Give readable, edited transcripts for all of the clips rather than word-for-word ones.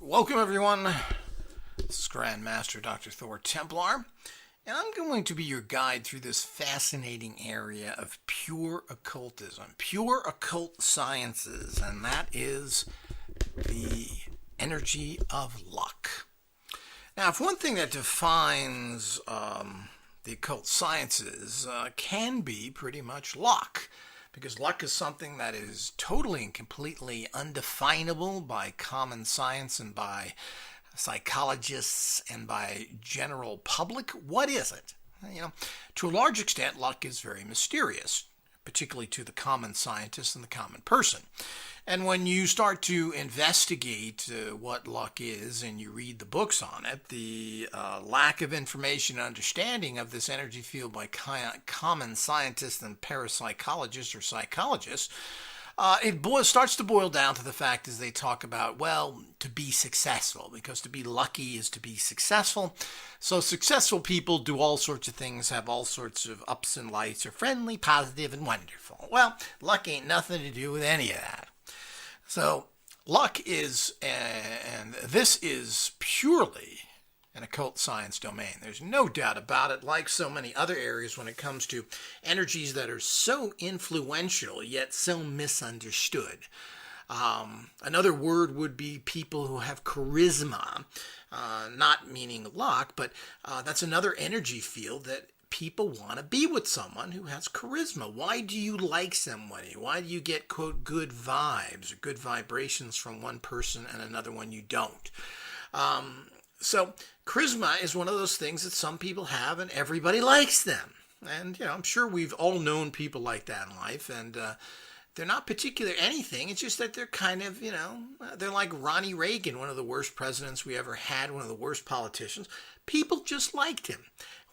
Welcome everyone, this is Grand Master Dr. Thor Templar, and I'm going to be your guide through this fascinating area of pure occultism, pure occult sciences, and that is the energy of luck. Now, if one thing that defines the occult sciences can be pretty much luck, because luck is something that is totally and completely undefinable by common science and by psychologists and by general public. What is it? To a large extent, luck is very mysterious, particularly to the common scientist and the common person. And when you start to investigate what luck is and you read the books on it, the lack of information and understanding of this energy field by common scientists and parapsychologists or psychologists, it starts to boil down to the fact as they talk about, well, to be successful, because to be lucky is to be successful. So successful people do all sorts of things, have all sorts of ups and lights, are friendly, positive, and wonderful. Well, luck ain't nothing to do with any of that. So luck is, and this is purely an occult science domain. There's no doubt about it, like so many other areas when it comes to energies that are so influential yet so misunderstood. Another word would be people who have charisma, not meaning luck, but that's another energy field that people want to be with someone who has charisma. Why do you like somebody? Why do you get, quote, good vibes or good vibrations from one person and another one you don't? So charisma is one of those things that some people have and everybody likes them. And, I'm sure we've all known people like that in life, and they're not particular anything. It's just that they're kind of, they're like Ronnie Reagan, one of the worst presidents we ever had, one of the worst politicians. People just liked him.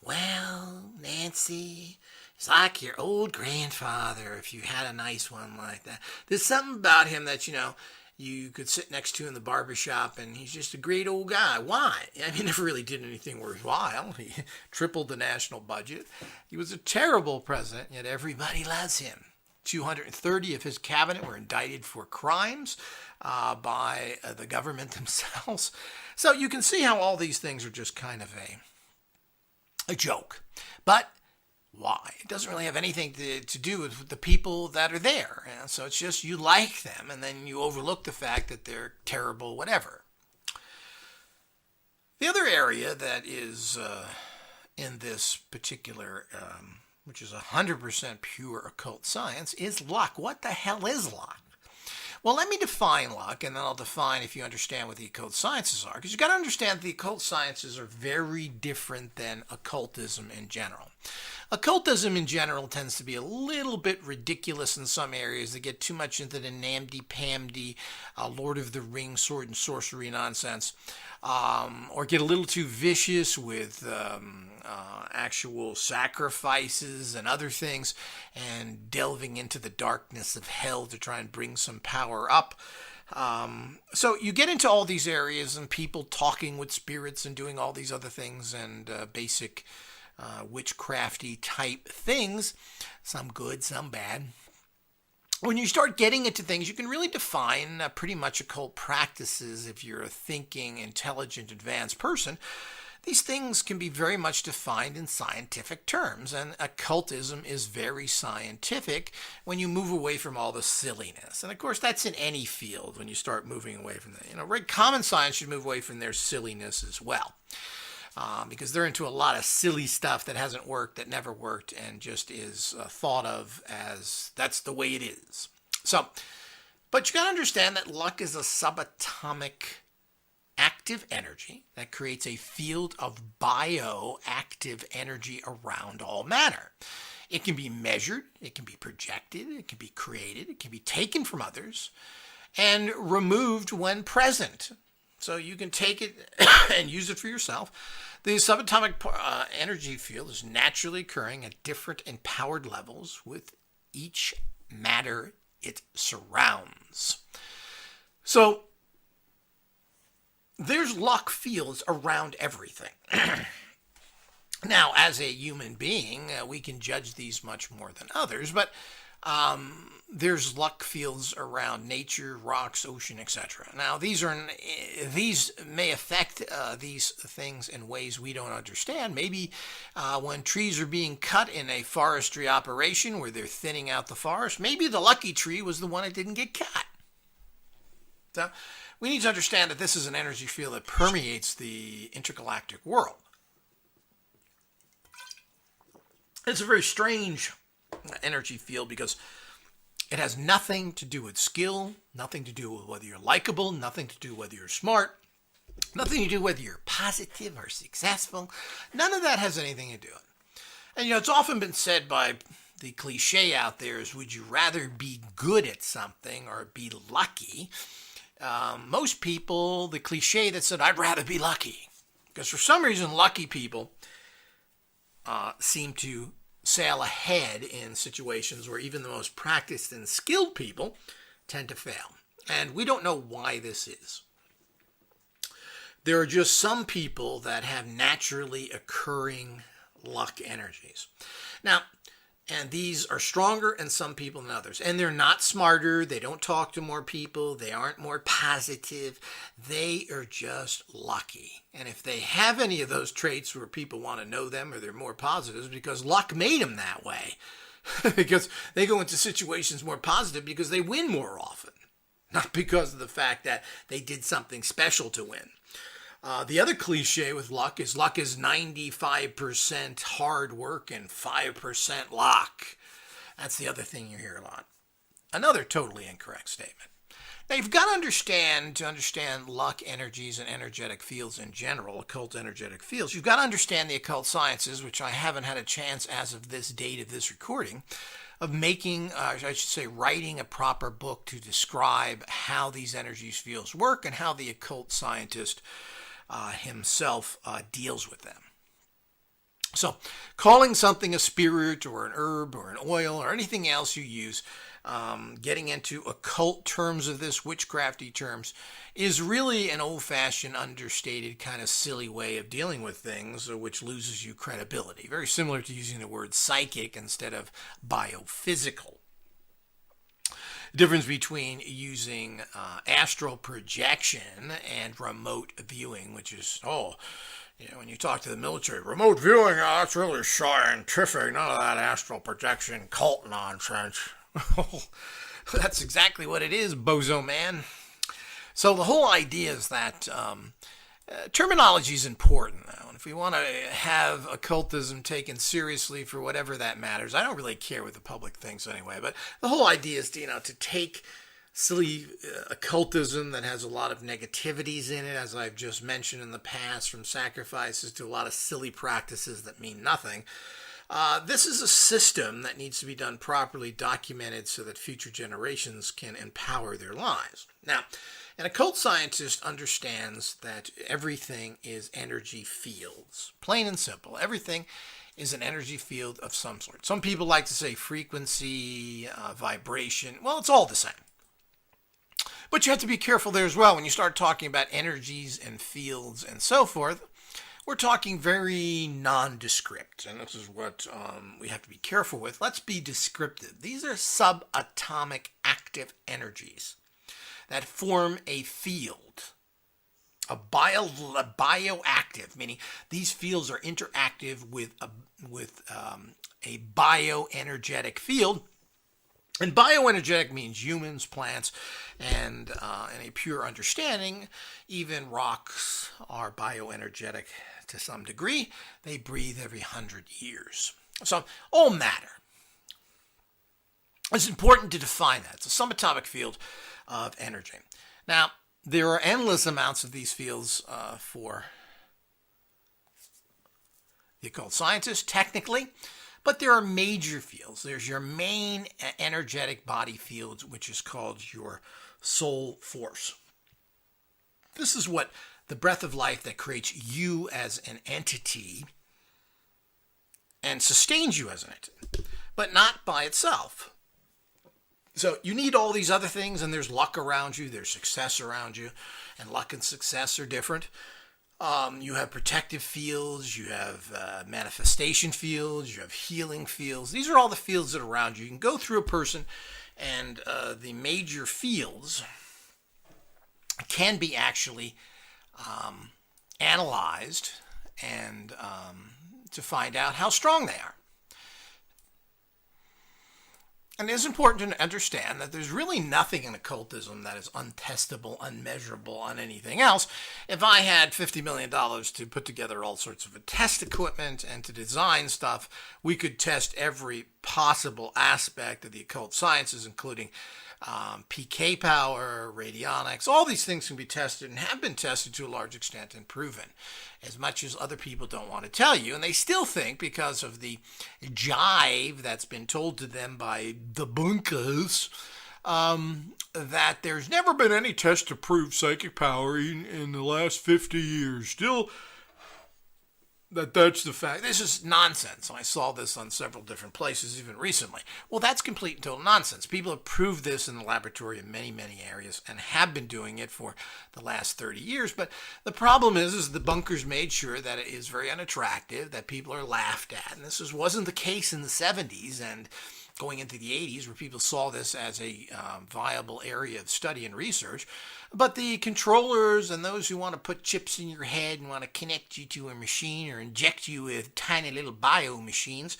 Well, Nancy, it's like your old grandfather if you had a nice one like that. There's something about him that, you could sit next to in the barbershop, and he's just a great old guy. Why? He never really did anything worthwhile. He tripled the national budget. He was a terrible president, yet everybody loves him. 230 of his cabinet were indicted for crimes by the government themselves. So you can see how all these things are just kind of a joke. But why? It doesn't really have anything to do with the people that are there. So it's just you like them, and then you overlook the fact that they're terrible, whatever. The other area that is in this particular, which is 100% pure occult science, is luck. What the hell is luck? Well, let me define luck, and then I'll define if you understand what the occult sciences are. Because you've got to understand that the occult sciences are very different than occultism in general. Occultism in general tends to be a little bit ridiculous in some areas. They get too much into the namby-pamby, Lord of the Rings, sword and sorcery nonsense, or get a little too vicious with actual sacrifices and other things, and delving into the darkness of hell to try and bring some power up. So you get into all these areas and people talking with spirits and doing all these other things and basic witchcrafty type things, some good, some bad. When you start getting into things, you can really define pretty much occult practices if you're a thinking, intelligent, advanced person. These things can be very much defined in scientific terms, and occultism is very scientific when you move away from all the silliness. And of course, that's in any field when you start moving away from that. Common science should move away from their silliness as well. Because they're into a lot of silly stuff that hasn't worked, that never worked, and just is thought of as that's the way it is. So, but you got to understand that luck is a subatomic active energy that creates a field of bioactive energy around all matter. It can be measured, it can be projected, it can be created, it can be taken from others, and removed when present. So you can take it and use it for yourself. The subatomic energy field is naturally occurring at different empowered levels with each matter it surrounds. So there's luck fields around everything. Now, as a human being, we can judge these much more than others, but there's luck fields around nature, rocks, ocean, etc. Now, these may affect these things in ways we don't understand. Maybe when trees are being cut in a forestry operation where they're thinning out the forest, maybe the lucky tree was the one that didn't get cut. So, we need to understand that this is an energy field that permeates the intergalactic world. It's a very strange energy field because it has nothing to do with skill, nothing to do with whether you're likable, nothing to do whether you're smart, nothing to do whether you're positive or successful. None of that has anything to do with it. And it's often been said by the cliche out there is, would you rather be good at something or be lucky? Most people, the cliche that said, I'd rather be lucky. Because for some reason, lucky people seem to sail ahead in situations where even the most practiced and skilled people tend to fail. And we don't know why this is. There are just some people that have naturally occurring luck energies. Now, and these are stronger in some people than others. And they're not smarter. They don't talk to more people. They aren't more positive. They are just lucky. And if they have any of those traits where people want to know them or they're more positive, it's because luck made them that way. Because they go into situations more positive because they win more often. Not because of the fact that they did something special to win. The other cliche with luck is 95% hard work and 5% luck. That's the other thing you hear a lot. Another totally incorrect statement. Now, you've got to understand luck energies and energetic fields in general, occult energetic fields. You've got to understand the occult sciences, which I haven't had a chance as of this date of this recording, of writing a proper book to describe how these energies fields work and how the occult scientist himself deals with them. So, calling something a spirit or an herb or an oil or anything else you use, getting into occult terms of this, witchcrafty terms, is really an old-fashioned, understated, kind of silly way of dealing with things, which loses you credibility. Very similar to using the word psychic instead of biophysical. The difference between using astral projection and remote viewing, which is, when you talk to the military, remote viewing, that's really scientific, none of that astral projection cult nonsense. That's exactly what it is, bozo man. So the whole idea is that terminology is important, though. And if we want to have occultism taken seriously for whatever that matters, I don't really care what the public thinks anyway. But the whole idea is to take silly occultism that has a lot of negativities in it, as I've just mentioned in the past, from sacrifices to a lot of silly practices that mean nothing. This is a system that needs to be done properly, documented, so that future generations can empower their lives. Now, an occult scientist understands that everything is energy fields. Plain and simple. Everything is an energy field of some sort. Some people like to say frequency, vibration. Well, it's all the same. But you have to be careful there as well. When you start talking about energies and fields and so forth, we're talking very nondescript. And this is what we have to be careful with. Let's be descriptive. These are subatomic active energies that form a field, a bioactive, meaning these fields are interactive with a bioenergetic field. And bioenergetic means humans, plants, and in a pure understanding, even rocks are bioenergetic to some degree. They breathe every 100 years. So all matter. It's important to define that. It's a subatomic field of energy. Now, there are endless amounts of these fields for the occult scientists, technically, but there are major fields. There's your main energetic body field, which is called your soul force. This is what the breath of life that creates you as an entity and sustains you as an entity, but not by itself. So you need all these other things, and there's luck around you, there's success around you, and luck and success are different. You have protective fields, you have manifestation fields, you have healing fields. These are all the fields that are around you. You can go through a person, and the major fields can be actually analyzed and to find out how strong they are. And it's important to understand that there's really nothing in occultism that is untestable, unmeasurable on anything else. If I had $50 million to put together all sorts of test equipment and to design stuff, we could test every possible aspect of the occult sciences, including PK power, radionics. All these things can be tested and have been tested to a large extent and proven, as much as other people don't want to tell you. And they still think, because of the jive that's been told to them by the bunkers, that there's never been any test to prove psychic power in the last 50 years. Still, that's the fact. This is nonsense. I saw this on several different places, even recently. Well, that's complete and total nonsense. People have proved this in the laboratory in many, many areas and have been doing it for the last 30 years. But the problem is the bunkers made sure that it is very unattractive, that people are laughed at. And this wasn't the case in the 70s and going into the 80s, where people saw this as a viable area of study and research. But the controllers and those who want to put chips in your head and want to connect you to a machine or inject you with tiny little bio machines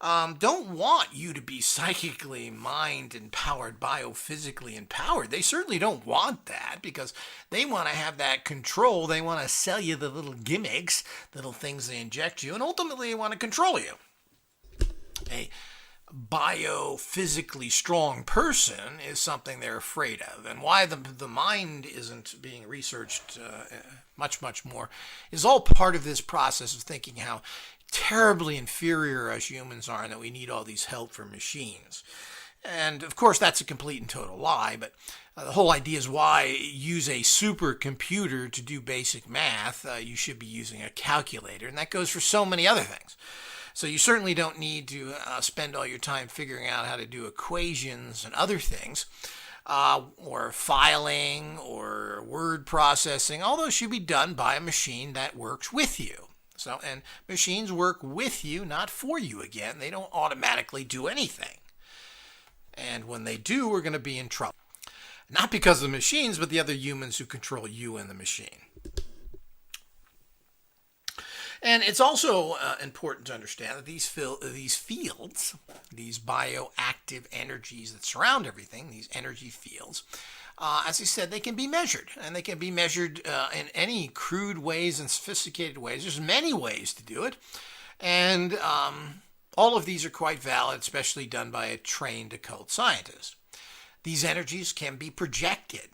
don't want you to be psychically mind empowered, biophysically empowered. They certainly don't want that, because they want to have that control. They want to sell you the little gimmicks, little things they inject you, and ultimately they want to control you. A biophysically strong person is something they're afraid of. And why the mind isn't being researched much, much more is all part of this process of thinking how terribly inferior us humans are and that we need all these help from machines. And of course, that's a complete and total lie, but the whole idea is, why use a supercomputer to do basic math? You should be using a calculator, and that goes for so many other things. So you certainly don't need to spend all your time figuring out how to do equations and other things, or filing or word processing. All those should be done by a machine that works with you. So, and machines work with you, not for you. Again, they don't automatically do anything. And when they do, we're going to be in trouble. Not because of the machines, but the other humans who control you and the machine. And it's also important to understand that these fields, these bioactive energies that surround everything, these energy fields, as I said, they can be measured. And they can be measured in any crude ways and sophisticated ways. There's many ways to do it. And all of these are quite valid, especially done by a trained occult scientist. These energies can be projected.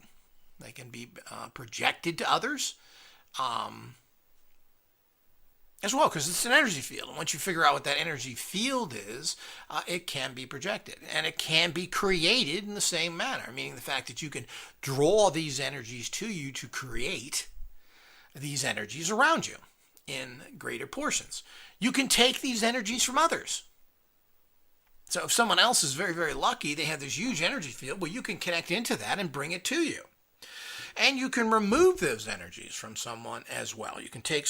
They can be projected to others. As well, because it's an energy field. And once you figure out what that energy field is, it can be projected. And it can be created in the same manner, meaning the fact that you can draw these energies to you to create these energies around you in greater portions. You can take these energies from others. So if someone else is very, very lucky, they have this huge energy field, well, you can connect into that and bring it to you. And you can remove those energies from someone as well. You can take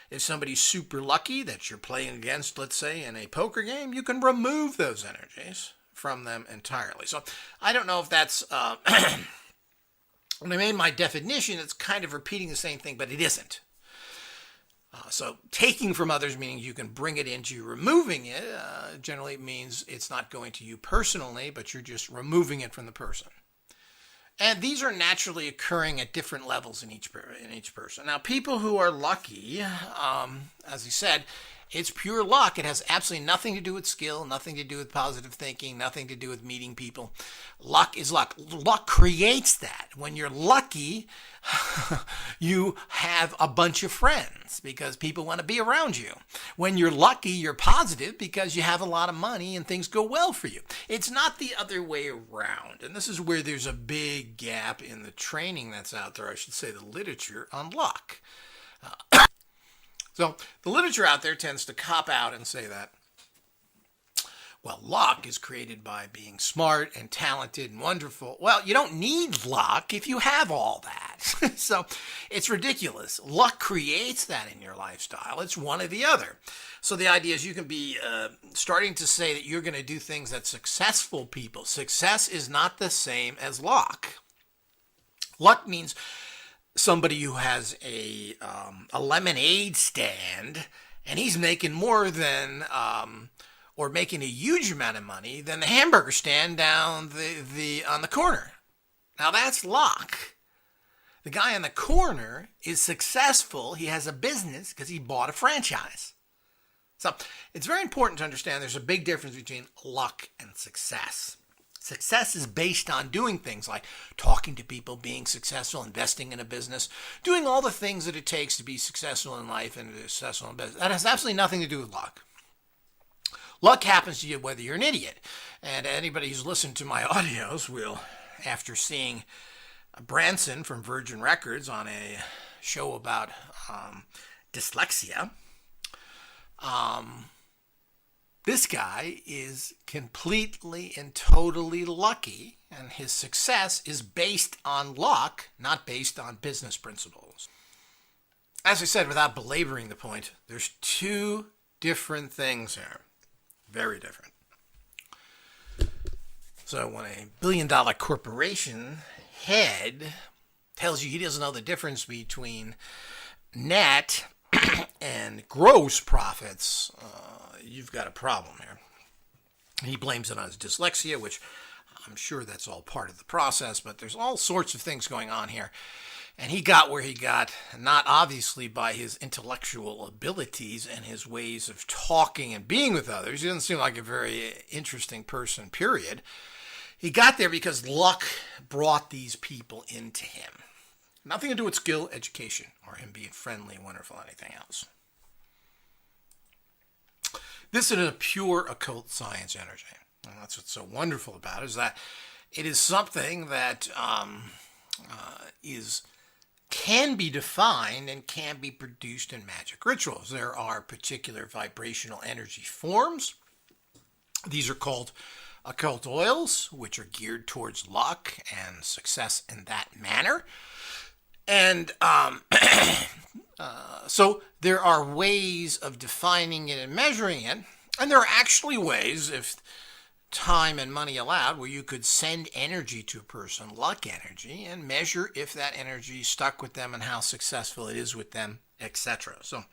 if somebody's super lucky that you're playing against, let's say, in a poker game, you can remove those energies from them entirely. So I don't know if that's, when I made my definition, it's kind of repeating the same thing, but it isn't. So taking from others, meaning you can bring it into you. Removing it generally means it's not going to you personally, but you're just removing it from the person. And these are naturally occurring at different levels in each person. Now, people who are lucky, as he said, it's pure luck. It has absolutely nothing to do with skill, nothing to do with positive thinking, nothing to do with meeting people. Luck is luck. Luck creates that. When you're lucky, you have a bunch of friends because people want to be around you. When you're lucky, you're positive because you have a lot of money and things go well for you. It's not the other way around. And this is where there's a big gap in the training that's out there, I should say the literature on luck. So the literature out there tends to cop out and say that, Well, luck is created by being smart and talented and wonderful. Well, you don't need luck if you have all that. So it's ridiculous. Luck creates that in your lifestyle. It's one or the other. So the idea is you can be starting to say that you're going to do things that successful people. Success is not the same as luck. Luck means somebody who has a lemonade stand and he's making more than or making a huge amount of money than the hamburger stand down on the corner. Now that's luck. The guy on the corner is successful. He has a business because he bought a franchise. So it's very important to understand there's a big difference between luck and success. Success is based on doing things like talking to people, being successful, investing in a business, doing all the things that it takes to be successful in life and successful in business. That has absolutely nothing to do with luck. Luck happens to you whether you're an idiot. And anybody who's listened to my audios will, after seeing Branson from Virgin Records on a show about dyslexia, this guy is completely and totally lucky, and his success is based on luck, not based on business principles. As I said, without belaboring the point, there's two different things here. Very different. So when a billion-dollar corporation head tells you he doesn't know the difference between net and gross profits, you've got a problem here. He blames it on his dyslexia, which I'm sure that's all part of the process, but there's all sorts of things going on here. And he got where he got, not obviously by his intellectual abilities and his ways of talking and being with others. He doesn't seem like a very interesting person, period. He got there because luck brought these people into him. Nothing to do with skill, education, or him being friendly, wonderful, anything else. This is a pure occult science energy. And that's what's so wonderful about it, is that it is something that can be defined and can be produced in magic rituals. There are particular vibrational energy forms. These are called occult oils, which are geared towards luck and success in that manner. And so there are ways of defining it and measuring it. And there are actually ways, if time and money allowed, where you could send energy to a person, luck energy, and measure if that energy stuck with them and how successful it is with them, etc. So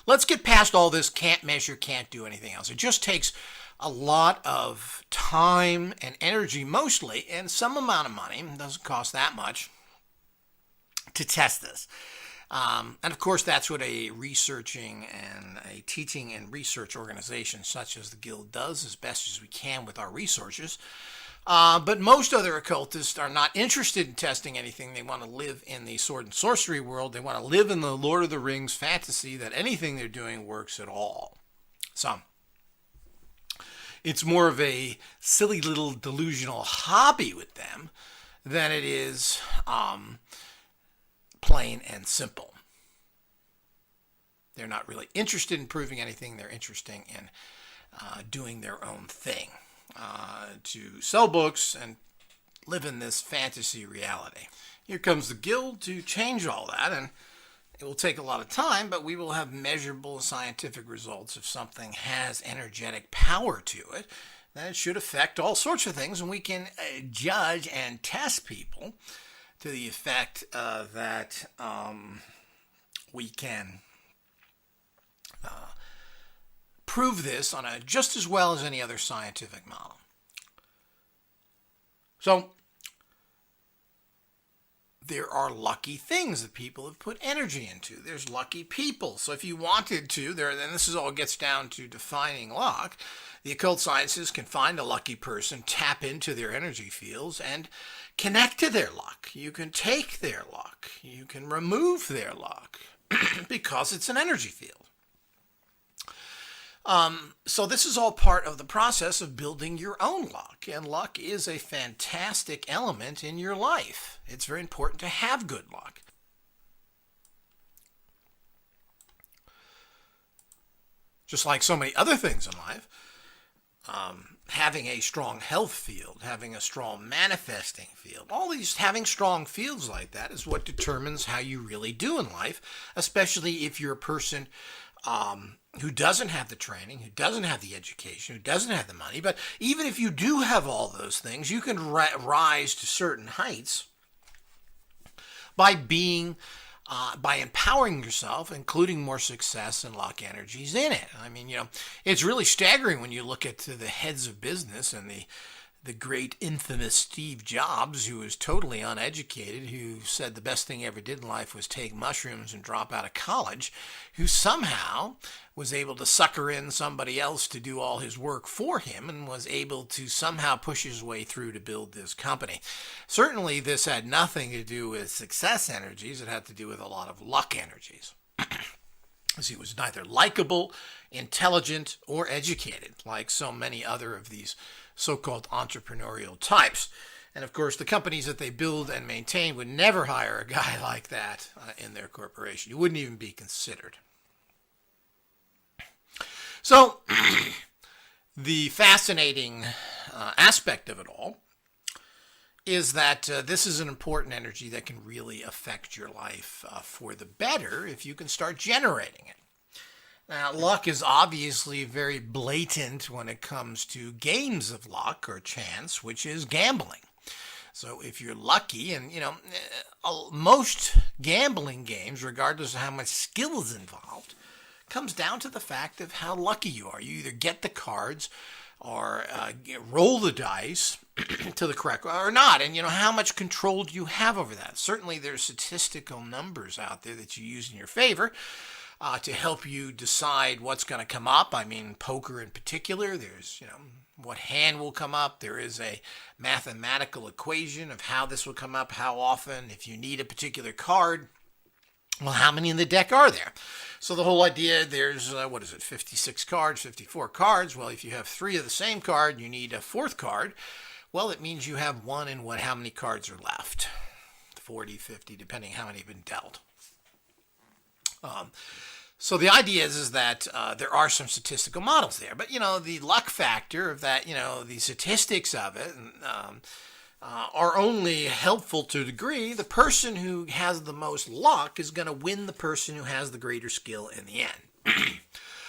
let's get past all this can't measure, can't do anything else. It just takes a lot of time and energy mostly, and some amount of money. It doesn't cost that much to test this. And of course, that's what a researching and a teaching and research organization such as the Guild does as best as we can with our resources. But most other occultists are not interested in testing anything. They want to live in the sword and sorcery world. They want to live in the Lord of the Rings fantasy that anything they're doing works at all. So it's more of a silly little delusional hobby with them than it is plain and simple. They're not really interested in proving anything. They're interested in doing their own thing, to sell books and live in this fantasy reality. Here comes the Guild to change all that, and it will take a lot of time, but we will have measurable scientific results. If something has energetic power to it, then it should affect all sorts of things, and we can judge and test people to the effect that we can prove this on just as well as any other scientific model. So there are lucky things that people have put energy into. There's lucky people. So if you wanted to, then this is all gets down to defining luck. The occult sciences can find a lucky person, tap into their energy fields, and connect to their luck. You can take their luck. You can remove their luck because it's an energy field. So this is all part of the process of building your own luck. And luck is a fantastic element in your life. It's very important to have good luck. Just like so many other things in life, having a strong health field, having a strong manifesting field. All these, having strong fields like that is what determines how you really do in life, especially if you're a person who doesn't have the training, who doesn't have the education, who doesn't have the money. But even if you do have all those things, you can rise to certain heights by by empowering yourself, including more success and luck energies in it. I mean, it's really staggering when you look at the heads of business and the great infamous Steve Jobs, who was totally uneducated, who said the best thing he ever did in life was take mushrooms and drop out of college, who somehow was able to sucker in somebody else to do all his work for him and was able to somehow push his way through to build this company. Certainly this had nothing to do with success energies. It had to do with a lot of luck energies. As he was neither likable, intelligent, or educated, like so many other of these so-called entrepreneurial types. And of course, the companies that they build and maintain would never hire a guy like that in their corporation. You wouldn't even be considered. So, the fascinating aspect of it all is that this is an important energy that can really affect your life for the better if you can start generating it. Now, luck is obviously very blatant when it comes to games of luck or chance, which is gambling. So if you're lucky, and most gambling games, regardless of how much skill is involved, comes down to the fact of how lucky you are. You either get the cards or roll the dice to the correct or not, and how much control do you have over that. Certainly there's statistical numbers out there that you use in your favor to help you decide what's going to come up. I mean, poker in particular, there's what hand will come up. There is a mathematical equation of how this will come up, how often, if you need a particular card. Well, how many in the deck are there? So the whole idea, there's, 56 cards, 54 cards. Well, if you have 3 of the same card, you need a 4th card. Well, it means you have 1 in how many cards are left? 40, 50, depending how many have been dealt. So the idea is that there are some statistical models there. But, the luck factor of that, the statistics of it are only helpful to a degree. The person who has the most luck is going to win the person who has the greater skill in the end.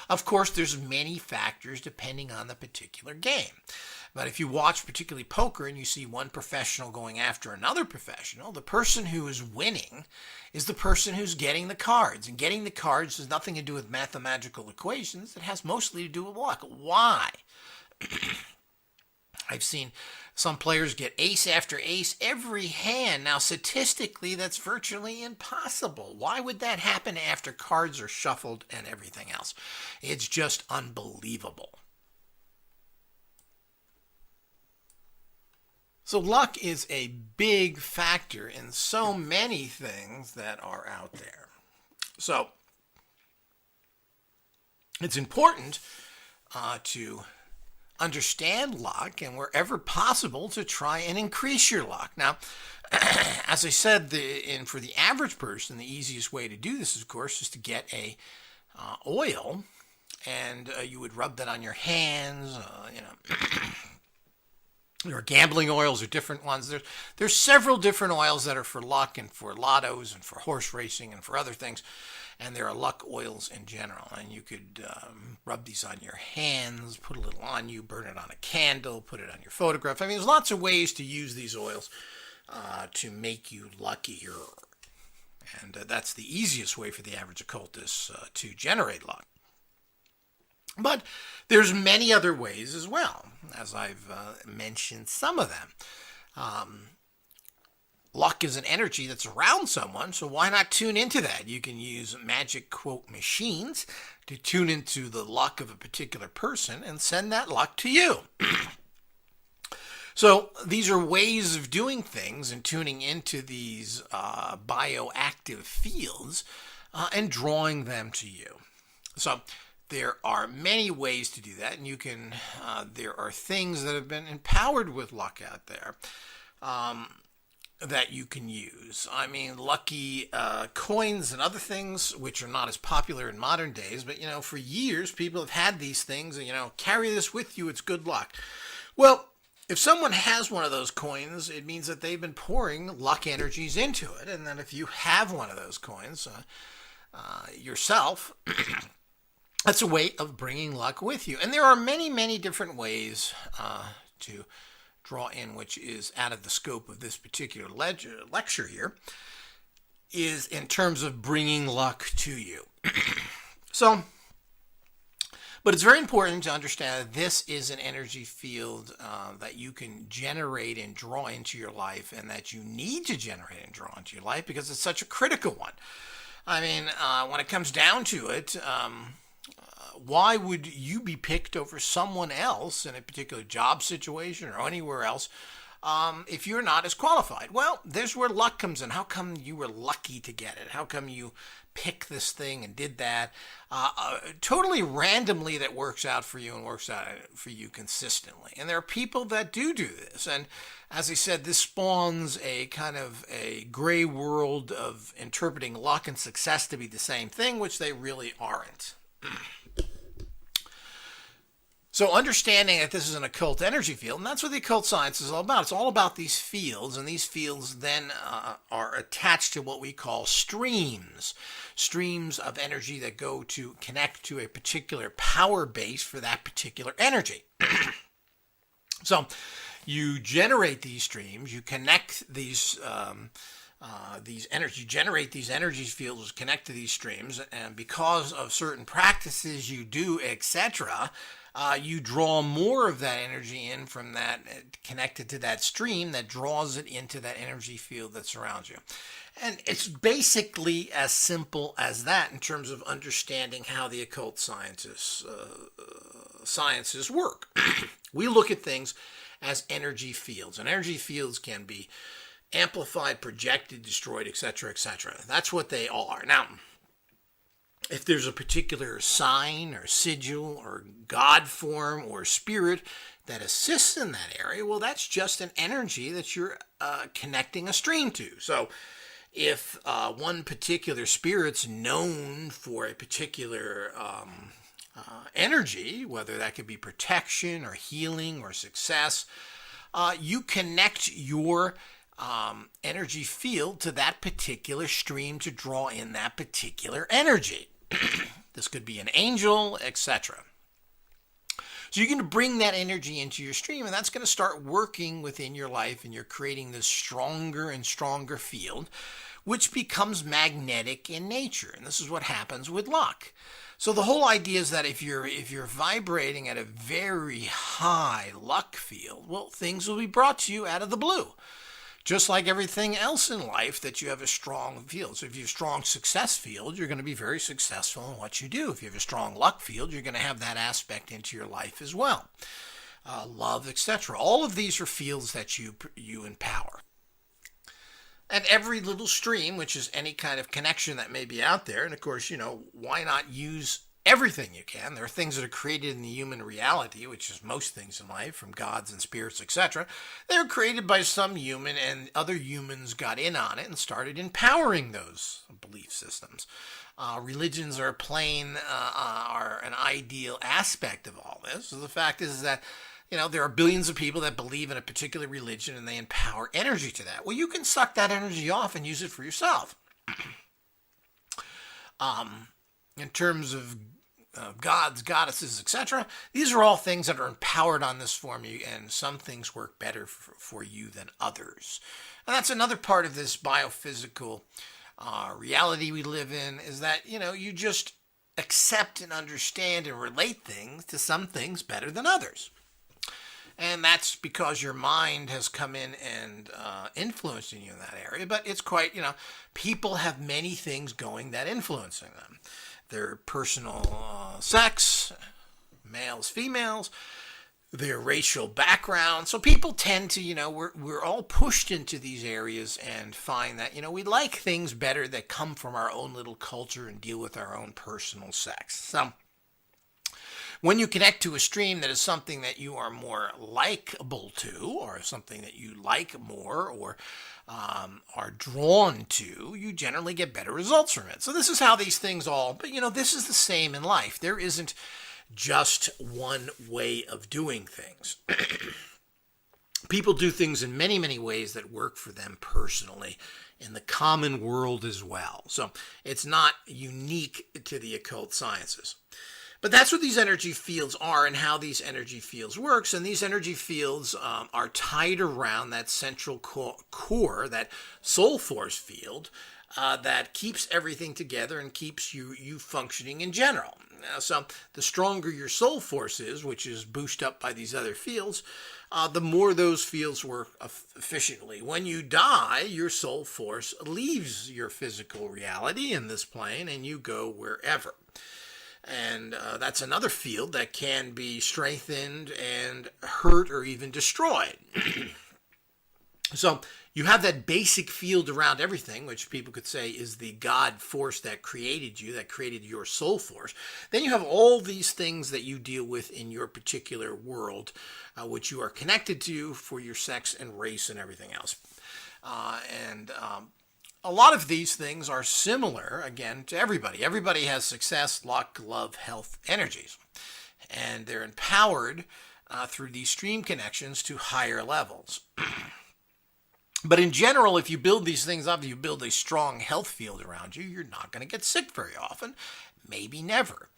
Of course, there's many factors depending on the particular game. But if you watch particularly poker and you see one professional going after another professional, the person who is winning is the person who's getting the cards. And getting the cards has nothing to do with mathematical equations. It has mostly to do with luck. Why? I've seen some players get ace after ace every hand. Now, statistically, that's virtually impossible. Why would that happen after cards are shuffled and everything else? It's just unbelievable. So luck is a big factor in so many things that are out there. So it's important to understand luck and wherever possible to try and increase your luck. Now, as I said, for the average person, the easiest way to do this, of course, is to get a oil, and you would rub that on your hands, There are gambling oils or different ones. There's several different oils that are for luck and for lottos and for horse racing and for other things. And there are luck oils in general. And you could rub these on your hands, put a little on you, burn it on a candle, put it on your photograph. I mean, there's lots of ways to use these oils to make you luckier. And that's the easiest way for the average occultist to generate luck. But there's many other ways as well, as I've mentioned some of them. Luck is an energy that's around someone, so why not tune into that? You can use magic quote machines to tune into the luck of a particular person and send that luck to you. So these are ways of doing things and tuning into these bioactive fields and drawing them to you. So there are many ways to do that, and you can. There are things that have been empowered with luck out there. that you can use. I mean, lucky coins and other things, which are not as popular in modern days, but, for years, people have had these things and, carry this with you, it's good luck. Well, if someone has one of those coins, it means that they've been pouring luck energies into it. And then if you have one of those coins yourself, that's a way of bringing luck with you. And there are many, many different ways to draw in, which is out of the scope of this particular lecture here, is in terms of bringing luck to you. But it's very important to understand that this is an energy field that you can generate and draw into your life, and that you need to generate and draw into your life because it's such a critical one. I mean, when it comes down to it, why would you be picked over someone else in a particular job situation or anywhere else if you're not as qualified? Well, there's where luck comes in. How come you were lucky to get it? How come you picked this thing and did that? Totally randomly that works out for you and works out for you consistently. And there are people that do this. And as I said, this spawns a kind of a gray world of interpreting luck and success to be the same thing, which they really aren't. So understanding that this is an occult energy field, and that's what the occult science is all about. It's all about these fields, and these fields then are attached to what we call streams. Streams of energy that go to connect to a particular power base for that particular energy. So you generate these streams, you connect these you generate these energy fields, connect to these streams, and because of certain practices you do, etc., you draw more of that energy in from that connected to that stream that draws it into that energy field that surrounds you. And it's basically as simple as that in terms of understanding how the occult sciences work. We look at things as energy fields, and energy fields can be amplified, projected, destroyed, etc., etc. That's what they are. Now, if there's a particular sign or sigil or god form or spirit that assists in that area, well, that's just an energy that you're connecting a stream to. So if one particular spirit's known for a particular energy, whether that could be protection or healing or success, you connect your energy field to that particular stream to draw in that particular energy. This could be an angel, etc. So you're going to bring that energy into your stream, and that's going to start working within your life, and you're creating this stronger and stronger field, which becomes magnetic in nature. And this is what happens with luck. So the whole idea is that if you're vibrating at a very high luck field, well, things will be brought to you out of the blue. Just like everything else in life that you have a strong field. So if you have a strong success field, you're going to be very successful in what you do. If you have a strong luck field, you're going to have that aspect into your life as well. Love, etc. All of these are fields that you empower. And every little stream, which is any kind of connection that may be out there, and of course, why not use everything you can? There are things that are created in the human reality, which is most things in life, from gods and spirits, etc. They were created by some human, and other humans got in on it and started empowering those belief systems. Religions are are an ideal aspect of all this. So the fact is that there are billions of people that believe in a particular religion, and they empower energy to that. Well, you can suck that energy off and use it for yourself. In terms of gods, goddesses, etc., these are all things that are empowered on this form, and some things work better for you than others. And that's another part of this biophysical reality we live in, is that, you just accept and understand and relate things to some things better than others. And that's because your mind has come in and influenced you in that area. But it's quite, people have many things going that influencing them. Their personal sex, males, females, their racial background. So people tend to, we're all pushed into these areas and find that, we like things better that come from our own little culture and deal with our own personal sex. So When you connect to a stream that is something that you are more likable to, or something that you like more, or are drawn to, you generally get better results from it. So this is how these things all, but this is the same in life. There isn't just one way of doing things. People do things in many, many ways that work for them personally in the common world as well. So it's not unique to the occult sciences. But that's what these energy fields are and how these energy fields works. And these energy fields are tied around that central core, that soul force field that keeps everything together and keeps you functioning in general. So the stronger your soul force is, which is boosted up by these other fields, the more those fields work efficiently. When you die, your soul force leaves your physical reality in this plane and you go wherever. And that's another field that can be strengthened and hurt or even destroyed. So you have that basic field around everything, which people could say is the God force that created you, that created your soul force. Then you have all these things that you deal with in your particular world, which you are connected to for your sex and race and everything else. A lot of these things are similar, again, to everybody. Everybody has success, luck, love, health, energies. And they're empowered through these stream connections to higher levels. But in general, if you build these things up, if you build a strong health field around you, you're not going to get sick very often, maybe never.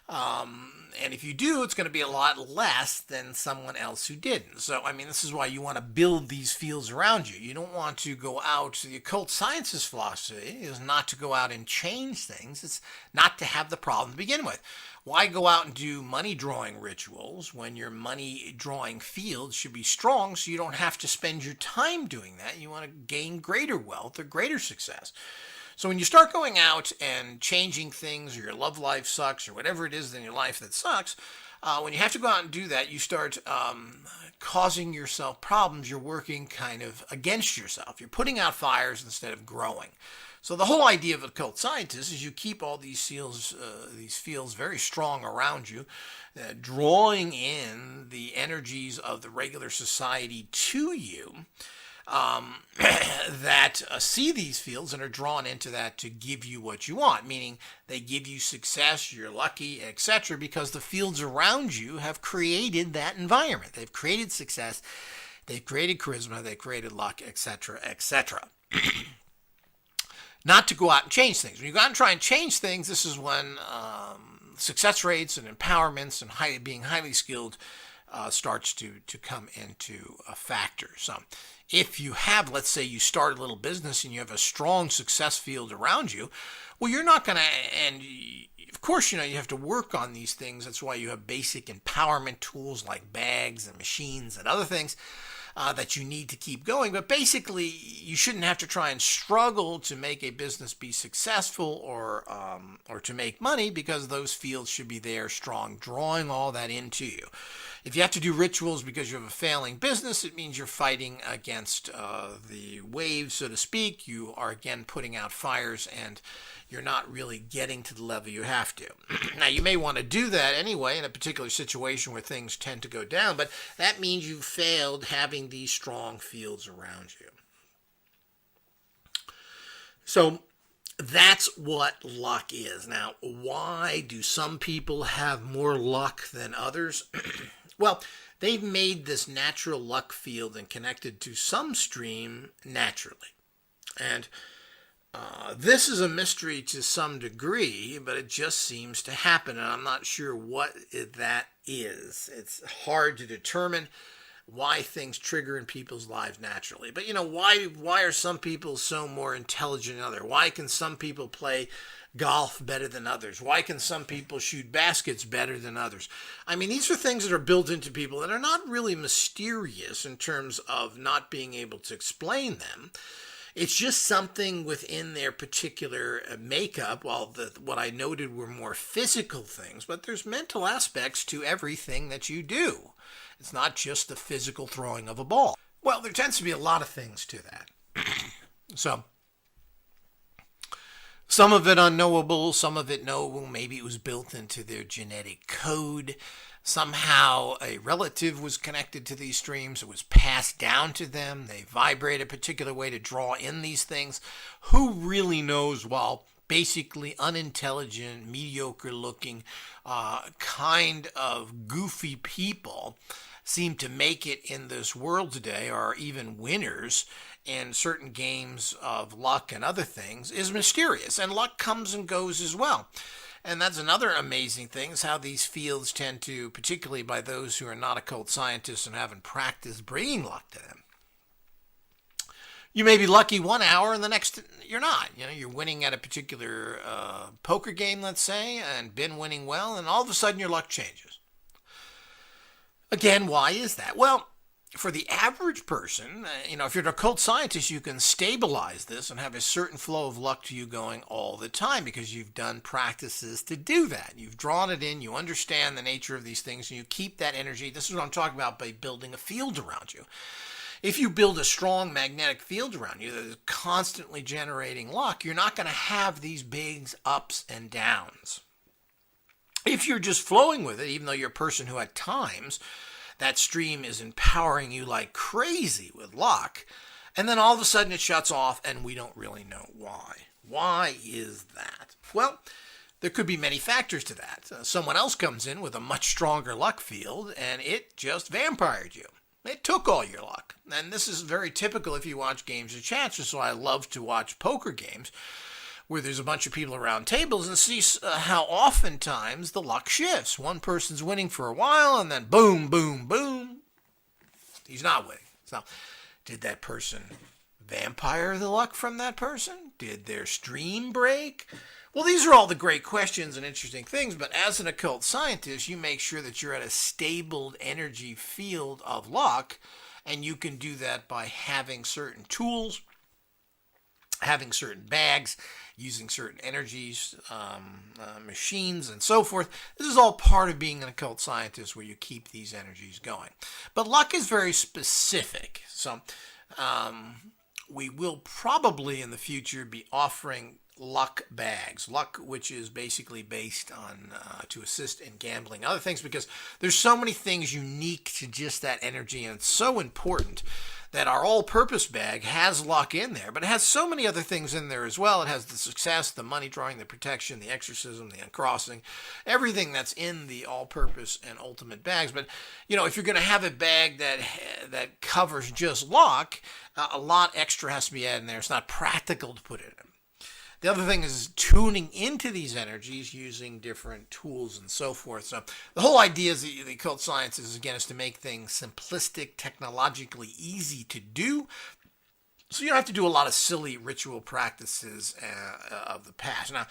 And if you do, it's going to be a lot less than someone else who didn't. So, this is why you want to build these fields around you. You don't want to go out. The occult sciences philosophy is not to go out and change things. It's not to have the problem to begin with. Why go out and do money drawing rituals when your money drawing field should be strong so you don't have to spend your time doing that? You want to gain greater wealth or greater success. So when you start going out and changing things, or your love life sucks, or whatever it is in your life that sucks, when you have to go out and do that, you start causing yourself problems. You're working kind of against yourself. You're putting out fires instead of growing. So the whole idea of occult scientists is you keep all these fields very strong around you, drawing in the energies of the regular society to you, that see these fields and are drawn into that to give you what you want, meaning they give you success, you're lucky, etc., because the fields around you have created that environment. They've created success, they've created charisma, they've created luck, etc., etc. Not to go out and change things. When you go out and try and change things, this is when success rates and empowerments and being highly skilled starts to come into a factor. So if you have, let's say you start a little business and you have a strong success field around you, well, you're not going to, and of course, you have to work on these things. That's why you have basic empowerment tools like bags and machines and other things that you need to keep going. But basically, you shouldn't have to try and struggle to make a business be successful or to make money, because those fields should be there strong, drawing all that into you. If you have to do rituals because you have a failing business, it means you're fighting against the waves, so to speak. You are, again, putting out fires, and you're not really getting to the level you have to. Now, you may want to do that anyway in a particular situation where things tend to go down, but that means you failed having these strong fields around you. So that's what luck is. Now, why do some people have more luck than others? Well, they've made this natural luck field and connected to some stream naturally. And this is a mystery to some degree, but it just seems to happen, and I'm not sure what that is. It's hard to determine why things trigger in people's lives naturally. But, why are some people so more intelligent than others? Why can some people play golf better than others? Why can some people shoot baskets better than others? These are things that are built into people that are not really mysterious in terms of not being able to explain them. It's just something within their particular makeup. While what I noted were more physical things, but there's mental aspects to everything that you do. It's not just the physical throwing of a ball. Well, there tends to be a lot of things to that. So Some of it unknowable, some of it knowable. Maybe it was built into their genetic code. Somehow a relative was connected to these streams. It was passed down to them. They vibrate a particular way to draw in these things. Who really knows? Well, basically unintelligent, mediocre looking, kind of goofy people seem to make it in this world today, or even winners in certain games of luck and other things, is mysterious. And luck comes and goes as well. And that's another amazing thing, is how these fields tend to, particularly by those who are not occult scientists and haven't practiced, bringing luck to them. You may be lucky 1 hour and the next you're not. You know, you're winning at a particular poker game, let's say, and been winning well, and all of a sudden your luck changes. Again, why is that? Well, for the average person, if you're an occult scientist, you can stabilize this and have a certain flow of luck to you going all the time because you've done practices to do that. You've drawn it in, you understand the nature of these things, and you keep that energy. This is what I'm talking about by building a field around you. If you build a strong magnetic field around you that is constantly generating luck, you're not going to have these big ups and downs. If you're just flowing with it, even though you're a person who at times that stream is empowering you like crazy with luck, and then all of a sudden it shuts off and we don't really know why. Why is that? Well, there could be many factors to that. Someone else comes in with a much stronger luck field and it just vampired you. It took all your luck. And this is very typical if you watch games of chance. So I love to watch poker games where there's a bunch of people around tables and see how oftentimes the luck shifts. One person's winning for a while and then boom, boom, boom, he's not winning. So did that person vampire the luck from that person? Did their stream break? Well, these are all the great questions and interesting things, but as an occult scientist, you make sure that you're at a stable energy field of luck, and you can do that by having certain tools, having certain bags, using certain energies, machines, and so forth. This is all part of being an occult scientist, where you keep these energies going. But luck is very specific, so we will probably in the future be offering luck bags, luck which is basically based on to assist in gambling, other things, because there's so many things unique to just that energy, and it's so important that our all-purpose bag has luck in there, but it has so many other things in there as well. It has the success, the money drawing, the protection, the exorcism, the uncrossing, everything that's in the all-purpose and ultimate bags. But if you're going to have a bag that covers just luck, a lot extra has to be added in there. It's not practical to put it in. The other thing is tuning into these energies using different tools and so forth. So the whole idea is the occult sciences, again, is to make things simplistic, technologically easy to do. So you don't have to do a lot of silly ritual practices of the past. Now,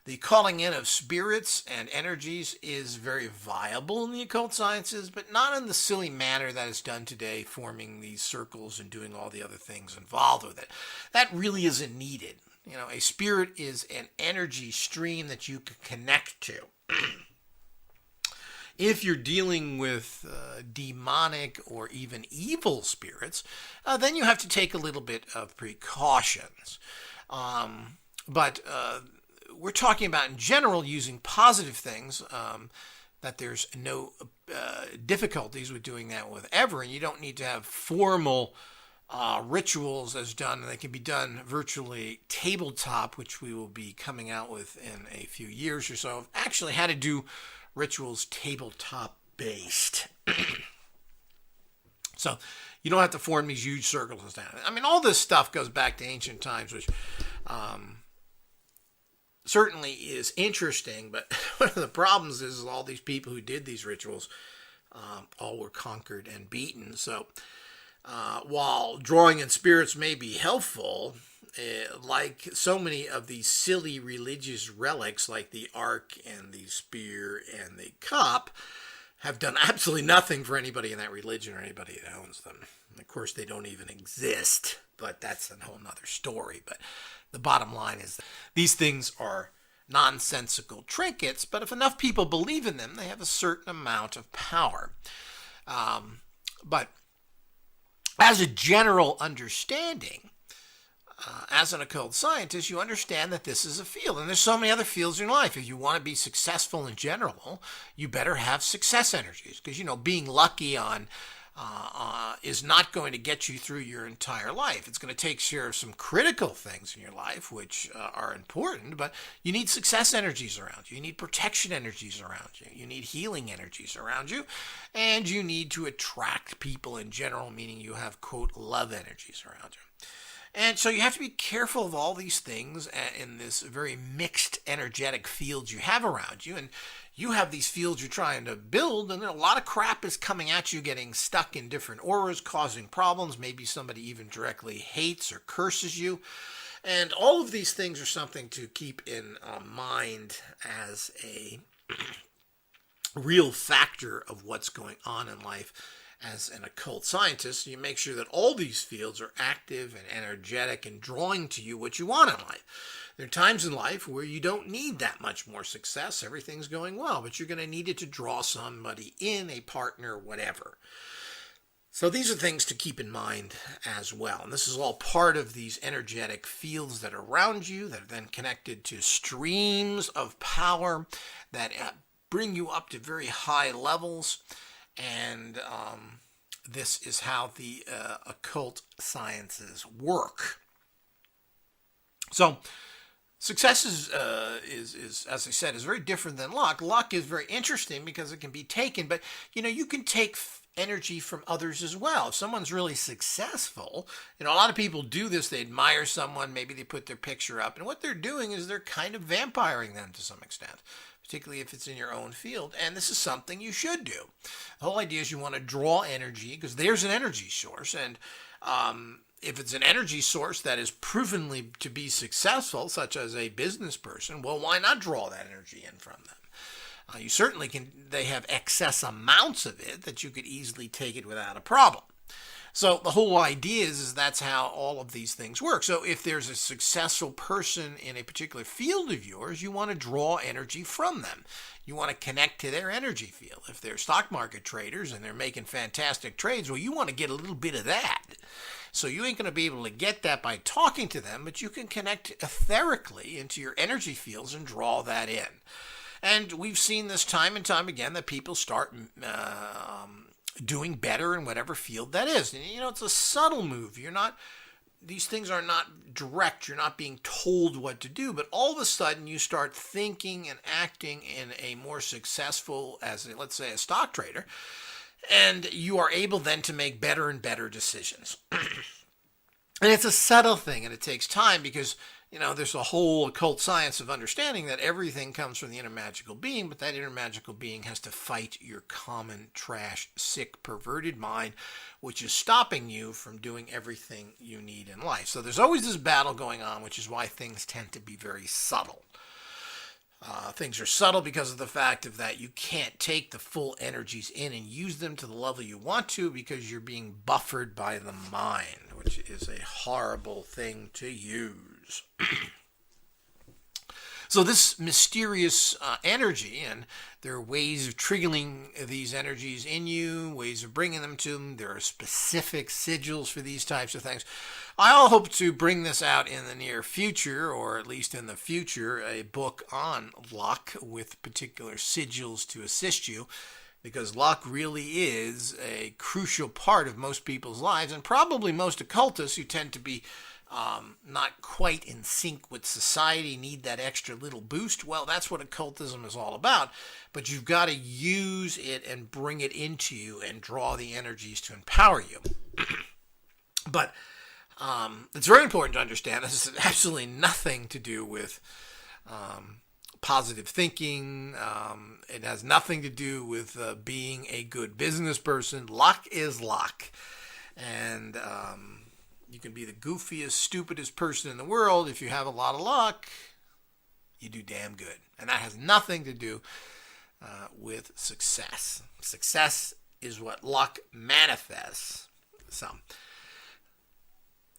the calling in of spirits and energies is very viable in the occult sciences, but not in the silly manner that is done today, forming these circles and doing all the other things involved with it. That really isn't needed. A spirit is an energy stream that you can connect to. If you're dealing with demonic or even evil spirits, then you have to take a little bit of precautions. But we're talking about, in general, using positive things, that there's no difficulties with doing that with ever, and you don't need to have formal rituals as done, and they can be done virtually tabletop, which we will be coming out with in a few years or so. I've actually had to do rituals tabletop based. So you don't have to form these huge circles and stuff. I mean, all this stuff goes back to ancient times, which certainly is interesting, but one of the problems is all these people who did these rituals all were conquered and beaten. So while drawing in spirits may be helpful, like so many of these silly religious relics like the ark and the spear and the cup have done absolutely nothing for anybody in that religion or anybody that owns them. Of course, they don't even exist, but that's a whole nother story. But the bottom line is that these things are nonsensical trinkets, but if enough people believe in them, they have a certain amount of power. But as a general understanding, as an occult scientist, you understand that this is a field, and there's so many other fields in life. If you want to be successful in general, you better have success energies, because being lucky on is not going to get you through your entire life. It's going to take care of some critical things in your life, which are important, but you need success energies around you. You need protection energies around you. You need healing energies around you, and you need to attract people in general, meaning you have, quote, love energies around you. And so you have to be careful of all these things in this very mixed energetic field you have around you. And you have these fields you're trying to build, and a lot of crap is coming at you, getting stuck in different auras, causing problems. Maybe somebody even directly hates or curses you. And all of these things are something to keep in mind as a real factor of what's going on in life. As an occult scientist, you make sure that all these fields are active and energetic and drawing to you what you want in life. There are times in life where you don't need that much more success. Everything's going well, but you're going to need it to draw somebody in, a partner, whatever. So these are things to keep in mind as well. And this is all part of these energetic fields that are around you that are then connected to streams of power that bring you up to very high levels. And this is how the occult sciences work. So success is, as I said, is very different than luck. Luck is very interesting because it can be taken, but you can take energy from others as well. If someone's really successful, a lot of people do this. They admire someone, maybe they put their picture up, and what they're doing is they're kind of vampiring them to some extent, particularly if it's in your own field. And this is something you should do. The whole idea is you want to draw energy because there's an energy source. And if it's an energy source that is provenly to be successful, such as a business person, well, why not draw that energy in from them? You certainly can. They have excess amounts of it that you could easily take it without a problem. So the whole idea is that's how all of these things work. So if there's a successful person in a particular field of yours, you want to draw energy from them. You want to connect to their energy field. If they're stock market traders and they're making fantastic trades, well, you want to get a little bit of that. So you ain't going to be able to get that by talking to them, but you can connect etherically into your energy fields and draw that in. And we've seen this time and time again that people start doing better in whatever field that is. And it's a subtle move. These things are not direct. You're not being told what to do, but all of a sudden you start thinking and acting in a more successful, let's say a stock trader, and you are able then to make better and better decisions. And it's a subtle thing, and it takes time because there's a whole occult science of understanding that everything comes from the inner magical being, but that inner magical being has to fight your common trash, sick, perverted mind, which is stopping you from doing everything you need in life. So there's always this battle going on, which is why things tend to be very subtle. Things are subtle because of the fact of that you can't take the full energies in and use them to the level you want to because you're being buffered by the mind, which is a horrible thing to use. So this mysterious energy, and there are ways of triggering these energies in you, ways of bringing them to them. There are specific sigils for these types of things. I'll hope to bring this out in the near future, or at least in the future, a book on luck with particular sigils to assist you, because luck really is a crucial part of most people's lives, and probably most occultists who tend to be not quite in sync with society, need that extra little boost. Well, that's what occultism is all about. But you've got to use it and bring it into you and draw the energies to empower you. But it's very important to understand this has absolutely nothing to do with positive thinking. It has nothing to do with being a good business person. Luck is luck. And you can be the goofiest, stupidest person in the world. If you have a lot of luck, you do damn good. And that has nothing to do with success. Success is what luck manifests. So,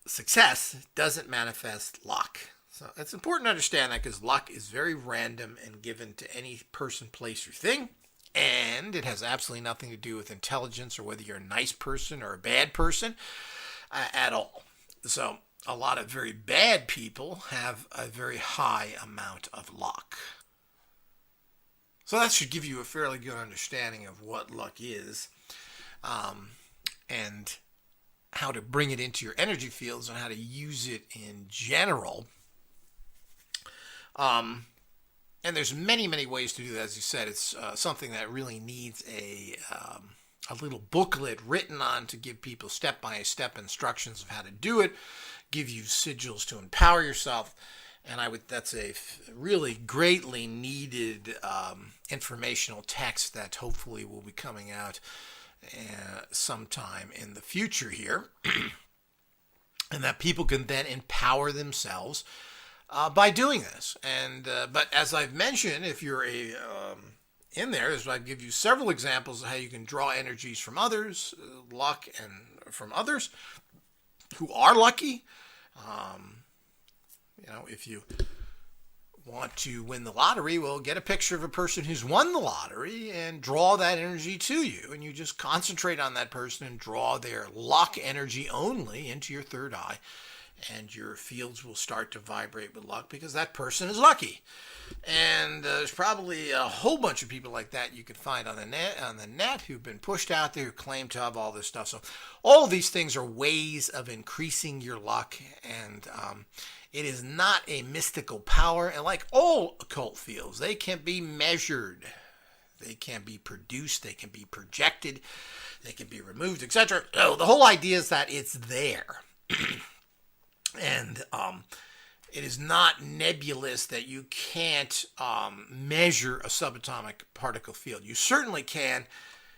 success doesn't manifest luck. So, it's important to understand that because luck is very random and given to any person, place, or thing. And it has absolutely nothing to do with intelligence or whether you're a nice person or a bad person. At all. So a lot of very bad people have a very high amount of luck. So that should give you a fairly good understanding of what luck is, and how to bring it into your energy fields and how to use it in general. And there's many, many ways to do that. As you said, it's something that really needs a little booklet written on to give people step-by-step instructions of how to do it, give you sigils to empower yourself. And that's a really greatly needed informational text that hopefully will be coming out sometime in the future here. And that people can then empower themselves by doing this. And but as I've mentioned, if you're in there, I give you several examples of how you can draw energies from others, luck, and from others who are lucky. If you want to win the lottery, well, get a picture of a person who's won the lottery and draw that energy to you. And you just concentrate on that person and draw their luck energy only into your third eye. And your fields will start to vibrate with luck because that person is lucky. And there's probably a whole bunch of people like that you could find on the net who've been pushed out there who claim to have all this stuff. So all of these things are ways of increasing your luck, and it is not a mystical power. And like all occult fields, they can be measured. They can be produced. They can be projected. They can be removed, etc. So the whole idea is that it's there. And it is not nebulous that you can't measure a subatomic particle field. You certainly can.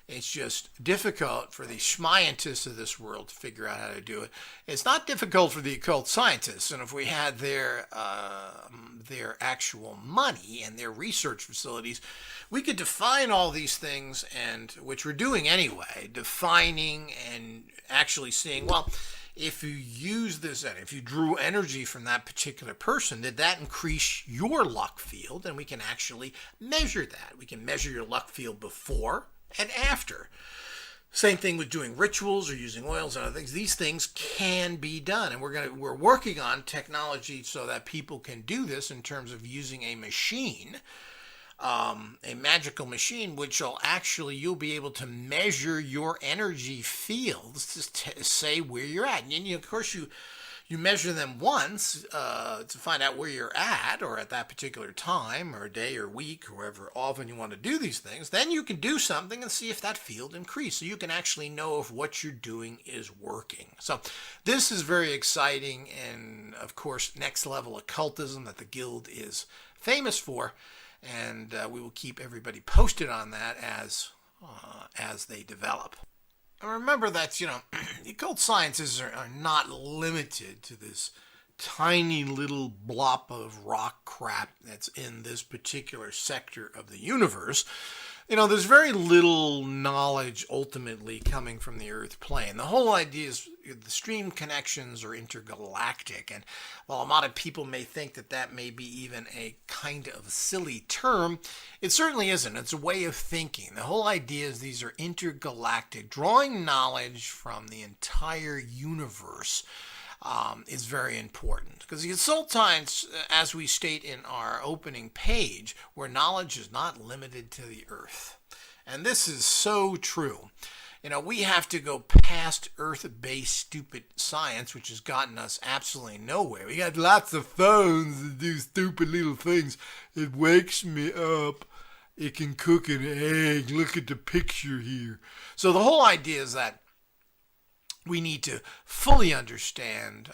It's just difficult for the scientists of this world to figure out how to do it. It's not difficult for the occult scientists. And if we had their actual money and their research facilities, we could define all these things, and which we're doing anyway, defining and actually seeing, well, if you use this, if you drew energy from that particular person, did that increase your luck field? And we can actually measure that. We can measure your luck field before and after. Same thing with doing rituals or using oils and other things. These things can be done, and we're working on technology so that people can do this in terms of using a machine. A magical machine, which you'll be able to measure your energy fields to say where you're at. And of course, you measure them once to find out where you're at, or at that particular time, or day, or week, however often you want to do these things. Then you can do something and see if that field increased. So you can actually know if what you're doing is working. So this is very exciting, and of course, next level occultism that the Guild is famous for. And we will keep everybody posted on that as they develop. And remember that, the occult sciences are not limited to this tiny little blop of rock crap that's in this particular sector of the universe. There's very little knowledge ultimately coming from the Earth plane. The whole idea is the stream connections are intergalactic. And while a lot of people may think that may be even a kind of silly term, it certainly isn't. It's a way of thinking. The whole idea is these are intergalactic. Drawing knowledge from the entire universe is very important, because the occult science, as we state in our opening page, where knowledge is not limited to the Earth. And this is so true. We have to go past Earth-based stupid science, which has gotten us absolutely nowhere. We got lots of phones that do stupid little things. It wakes me up. It can cook an egg. Look at the picture here. So the whole idea is that we need to fully understand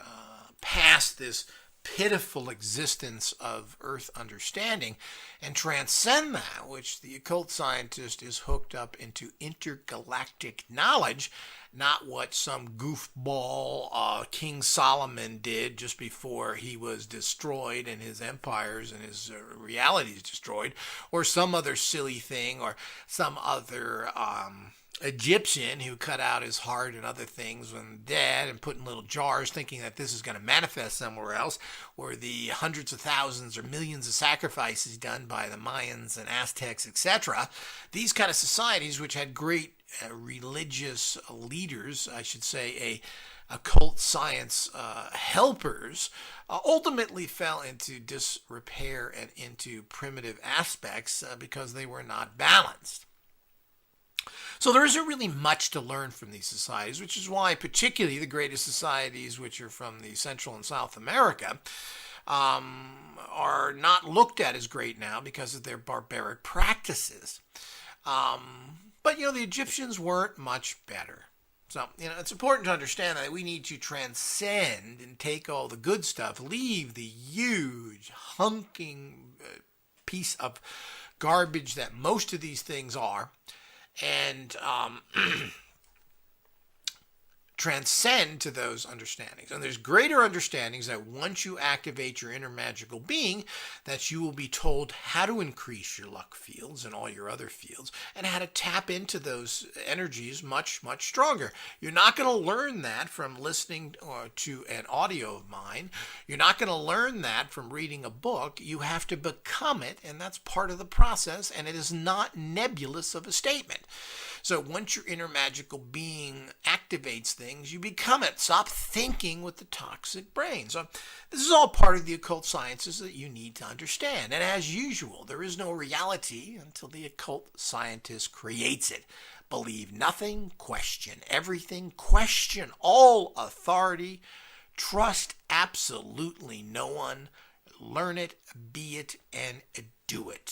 past this pitiful existence of Earth understanding and transcend that, which the occult scientist is hooked up into intergalactic knowledge, not what some goofball King Solomon did just before he was destroyed and his empires and his realities destroyed, or some other silly thing, or some other Egyptian who cut out his heart and other things when dead and put in little jars, thinking that this is going to manifest somewhere else, or the hundreds of thousands or millions of sacrifices done by the Mayans and Aztecs, etc. These kind of societies, which had great religious leaders, I should say occult science helpers ultimately fell into disrepair and into primitive aspects because they were not balanced. So there isn't really much to learn from these societies, which is why particularly the greatest societies, which are from the Central and South America, are not looked at as great now because of their barbaric practices. But, the Egyptians weren't much better. So, it's important to understand that we need to transcend and take all the good stuff, leave the huge, hunking piece of garbage that most of these things are, and transcend to those understandings. And there's greater understandings that once you activate your inner magical being, that you will be told how to increase your luck fields and all your other fields, and how to tap into those energies much, much stronger. You're not going to learn that from listening to an audio of mine. You're not going to learn that from reading a book. You have to become it, and that's part of the process, and it is not nebulous of a statement. So once your inner magical being activates things, you become it. Stop thinking with the toxic brain. So this is all part of the occult sciences that you need to understand. And as usual, there is no reality until the occult scientist creates it. Believe nothing, question everything, question all authority, trust absolutely no one, learn it, be it, and do it.